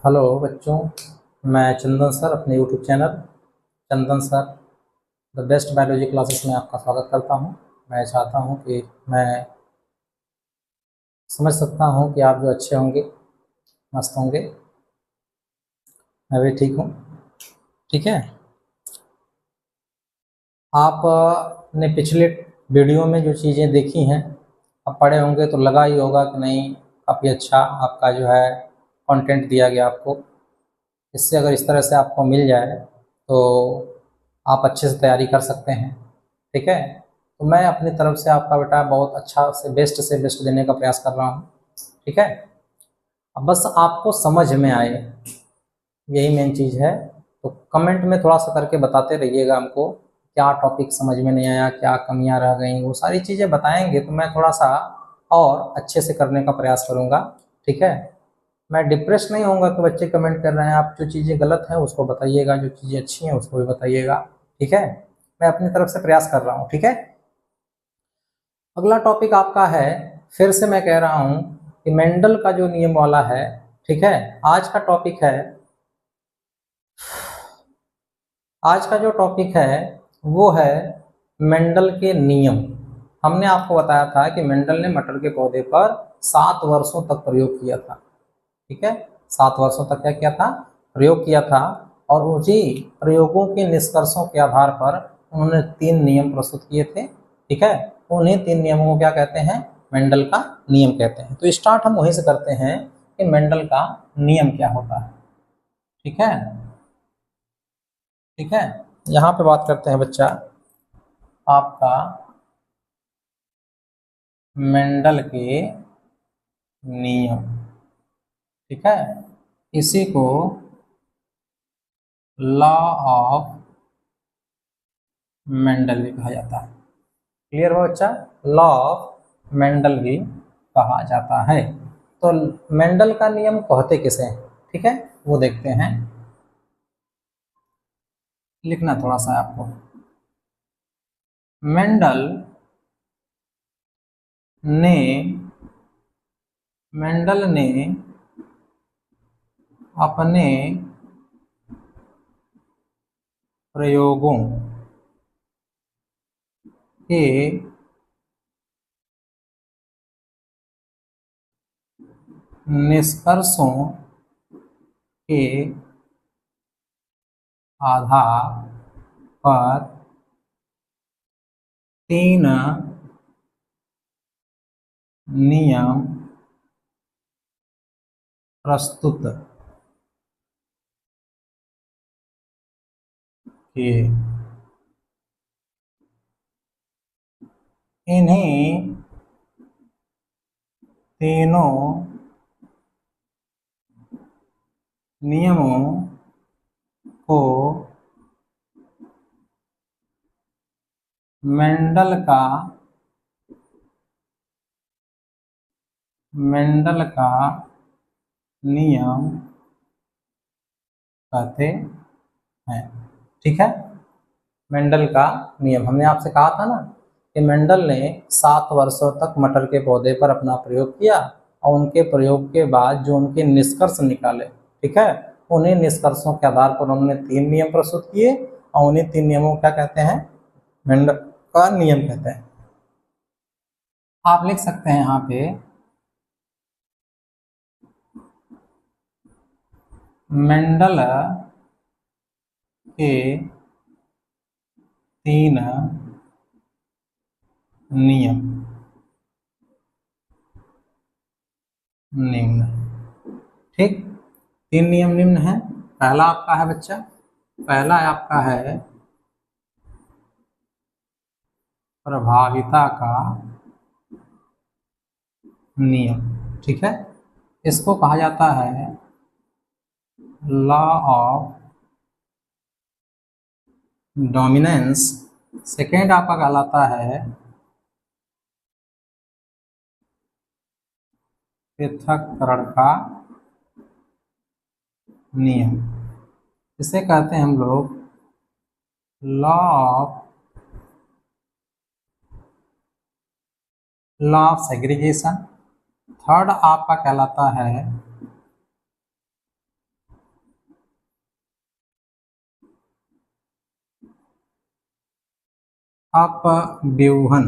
Hello बच्चों, मैं चंदन sir अपने YouTube channel Chandan sir the best biology classes में आपका स्वागत करता हूं। मैं चाहता हूं कि मैं समझ सकता हूं कि आप जो अच्छे होंगे, मस्त होंगे। मैं भी ठीक हूं। ठीक है। आप ने पिछले वीडियो में जो चीज़ें देखी हैं, आप पढ़े होंगे तो लगा ही होगा कि नहीं, काफ़ी अच्छा आपका जो है कंटेंट दिया गया आपको। इससे अगर इस तरह से आपको मिल जाए तो आप अच्छे से तैयारी कर सकते हैं। ठीक है। तो मैं अपनी तरफ से आपका बेटा बहुत अच्छा से बेस्ट देने का प्रयास कर रहा हूँ। ठीक है। अब बस आपको समझ में आए, यही मेन चीज़ है। तो कमेंट में थोड़ा सा करके बताते रहिएगा हमको, क्या टॉपिक समझ में नहीं आया, क्या कमियां रह गई, वो सारी चीज़ें बताएंगे तो मैं थोड़ा सा और अच्छे से करने का प्रयास करूँगा। ठीक है। मैं डिप्रेस नहीं होऊंगा कि बच्चे कमेंट कर रहे हैं। आप जो चीज़ें गलत हैं उसको बताइएगा, जो चीज़ें अच्छी हैं उसको भी बताइएगा। ठीक है। मैं अपनी तरफ से प्रयास कर रहा हूँ। ठीक है। अगला टॉपिक आपका है, फिर से मैं कह रहा हूँ कि मेंडल का जो नियम वाला है। ठीक है। आज का टॉपिक है, आज का जो टॉपिक है वो है मेंडल के नियम। हमने आपको बताया था कि मेंडल ने मटर के पौधे पर 7 वर्षों तक प्रयोग किया था। ठीक है। 7 वर्षों तक क्या किया था? प्रयोग किया था। और उसी प्रयोगों के निष्कर्षों के आधार पर उन्होंने 3 नियम प्रस्तुत किए थे। ठीक है। उन्हीं 3 नियमों को क्या कहते हैं? मेंडल का नियम कहते हैं। तो स्टार्ट हम वहीं से करते हैं कि मेंडल का नियम क्या होता है। ठीक है। ठीक है। यहाँ पे बात करते हैं बच्चा आपका मेंडल के नियम। ठीक है। इसी को लॉ ऑफ मेंडल भी कहा जाता है। क्लियर हो बच्चा? लॉ ऑफ मेंडल भी कहा जाता है। तो मेंडल का नियम कहते किसे हैं? ठीक है, वो देखते हैं। लिखना थोड़ा सा आपको। मेंडल ने मेंडल ने अपने प्रयोगों के निष्कर्षों के आधार पर 3 नियम प्रस्तुत किए। इन्हीं तीनों नियमों को मेंडल का नियम कहते हैं। ठीक है। मेंडल का नियम हमने आपसे कहा था ना कि मेंडल ने 7 वर्षों तक मटर के पौधे पर अपना प्रयोग किया और उनके प्रयोग के बाद जो उनके निष्कर्ष निकाले, ठीक है, उन्हीं निष्कर्षों के आधार पर उन्होंने 3 नियम प्रस्तुत किए और उन्हीं 3 नियमों को क्या कहते हैं? मेंडल का नियम कहते हैं। आप लिख सकते हैं यहाँ पे मेंडल के 3 नियम निम्न। ठीक। 3 नियम निम्न है। पहला आपका है बच्चा, पहला आपका है प्रभाविता का नियम। ठीक है। इसको कहा जाता है लॉ ऑफ डोमिनेंस। सेकेंड आपका कहलाता है पृथक्करण का नियम। इसे कहते हैं हम लोग लॉ ऑफ सेग्रीगेशन। थर्ड आपका कहलाता है अपव्यूहन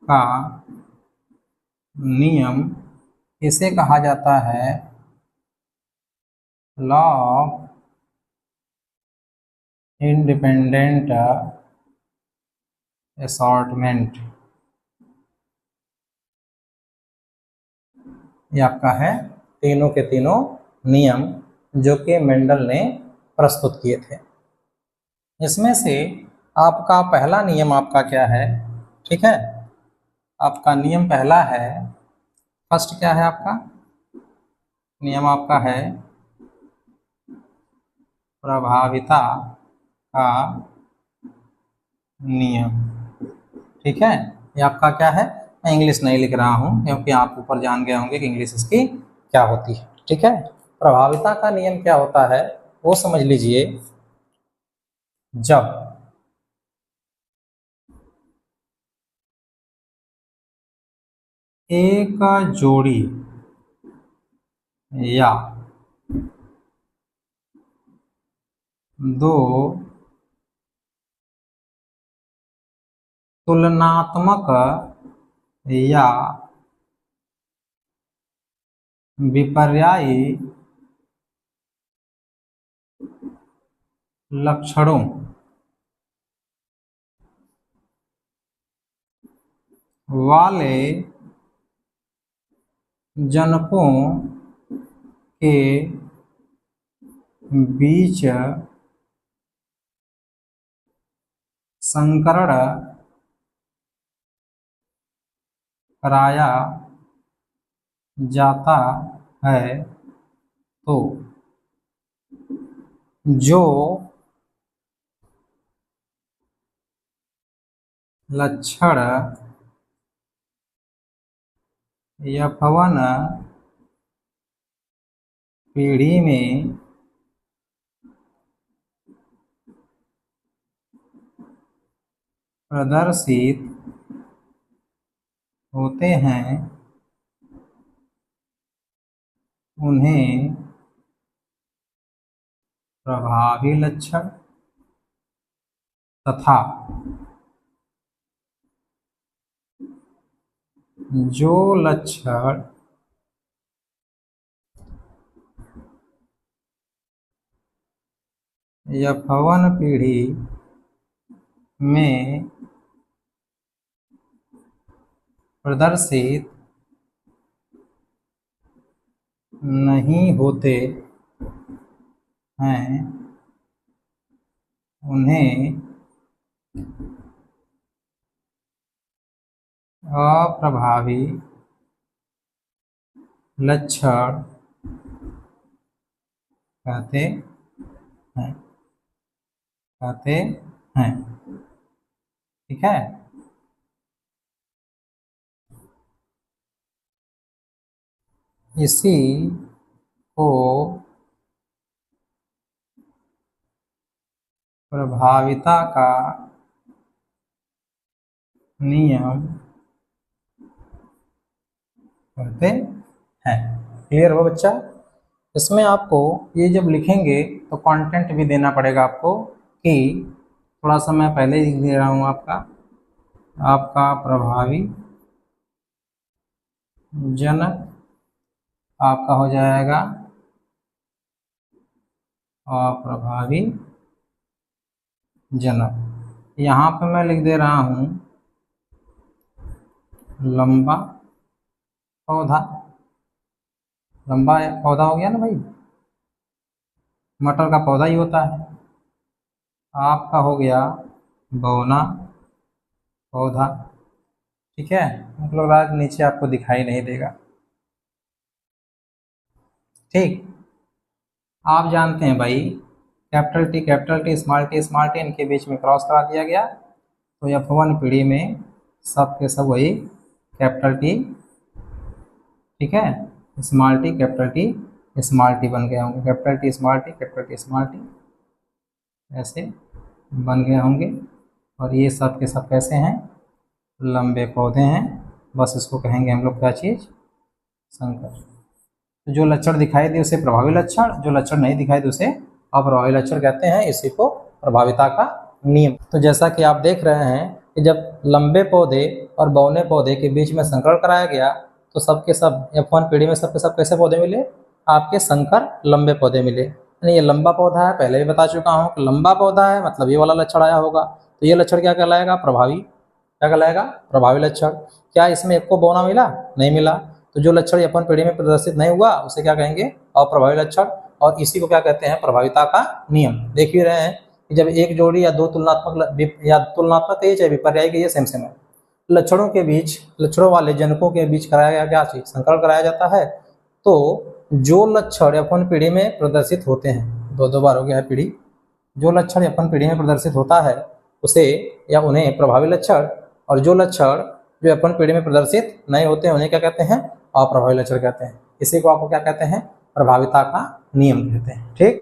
का नियम इसे कहा जाता है लॉ ऑफ इंडिपेंडेंट असॉर्टमेंट। ये आपका है तीनों के तीनों नियम जो कि मेंडल ने प्रस्तुत किए थे। इसमें से आपका पहला नियम आपका क्या है? ठीक है, आपका नियम पहला है, फर्स्ट क्या है आपका नियम? आपका है प्रभाविता का नियम। ठीक है, ये आपका क्या है? मैं इंग्लिश नहीं लिख रहा हूं क्योंकि आप ऊपर जान गए होंगे कि इंग्लिश इसकी क्या होती है। ठीक है, प्रभाविता का नियम क्या होता है वो समझ लीजिए। जब एक जोड़ी या दो तुलनात्मक या विपर्यायी लक्षणों वाले जनकों के बीच संकरण कराया जाता है तो जो लक्षण यौवन पीढ़ी में प्रदर्शित होते हैं उन्हें प्रभावी लक्षण तथा जो लक्षण यौवन पीढ़ी में प्रदर्शित नहीं होते हैं उन्हें अप्रभावी लक्षण कहते हैं। ठीक है, इसी को प्रभाविता का नियम कहते हैं। क्लियर हो बच्चा? इसमें आपको ये जब लिखेंगे तो कंटेंट भी देना पड़ेगा आपको, कि थोड़ा सा मैं पहले ही लिख दे रहा हूँ आपका प्रभावी जनक आपका हो जाएगा अप्रभावी जनक। यहाँ पे मैं लिख दे रहा हूँ लंबा पौधा। लंबा पौधा हो गया ना भाई, मटर का पौधा ही होता है। आपका हो गया बौना पौधा। ठीक है, मतलब आज नीचे आपको दिखाई नहीं देगा। ठीक, आप जानते हैं भाई कैपिटल टी स्मॉल टी इनके बीच में क्रॉस करा दिया गया तो F1 पीढ़ी में सब के सब वही कैपिटल टी, ठीक है, small T capital T small T बन गए होंगे। कैपिटल टी स्मॉल टी ऐसे बन गए होंगे। और ये सब के सब कैसे हैं? लंबे पौधे हैं। बस इसको कहेंगे हम लोग क्या चीज़? संकर। तो जो लक्षण दिखाई दे उसे प्रभावी लक्षण, जो लक्षण नहीं दिखाई दे उसे अप्रभावी लक्षण कहते हैं। इसी को प्रभाविता का नियम। तो जैसा कि आप देख रहे हैं कि जब लंबे पौधे और बौने पौधे के बीच में संकरण कराया गया तो सबके सब F1 पीढ़ी में सबके सब कैसे पौधे मिले, आपके संकर लंबे पौधे मिले। यानी ये लंबा पौधा है, पहले भी बता चुका हूँ कि लंबा पौधा है मतलब ये वाला लक्षण आया होगा। तो ये लक्षण क्या कहलाएगा, प्रभावी। क्या कहलाएगा, प्रभावी लक्षण। क्या इसमें एक को बौना मिला, नहीं मिला। तो जो लक्षण F1 पीढ़ी में प्रदर्शित नहीं हुआ उसे क्या कहेंगे, अप्रभावी लक्षण। और इसी को क्या कहते हैं, प्रभाविता का नियम। देख ही रहे हैं कि जब एक जोड़ी या दो तुलनात्मक है चाहे विपर्यायी के, ये सेम सेम है, लक्षणों के बीच, लक्षणों वाले जनकों के बीच कराया गया क्या चीज, संकरण कराया जाता है। तो जो लक्षण F1 पीढ़ी में प्रदर्शित होते हैं, दो बार हो गया है पीढ़ी, जो लक्षण F1 पीढ़ी में प्रदर्शित होता है उसे या उन्हें प्रभावी लक्षण, और जो लक्षण जो F1 पीढ़ी में प्रदर्शित नहीं होते हैं उन्हें क्या कहते हैं, अप्रभावी लक्षण कहते हैं। इसी को आपको क्या कहते हैं, प्रभाविता का नियम कहते हैं। ठीक।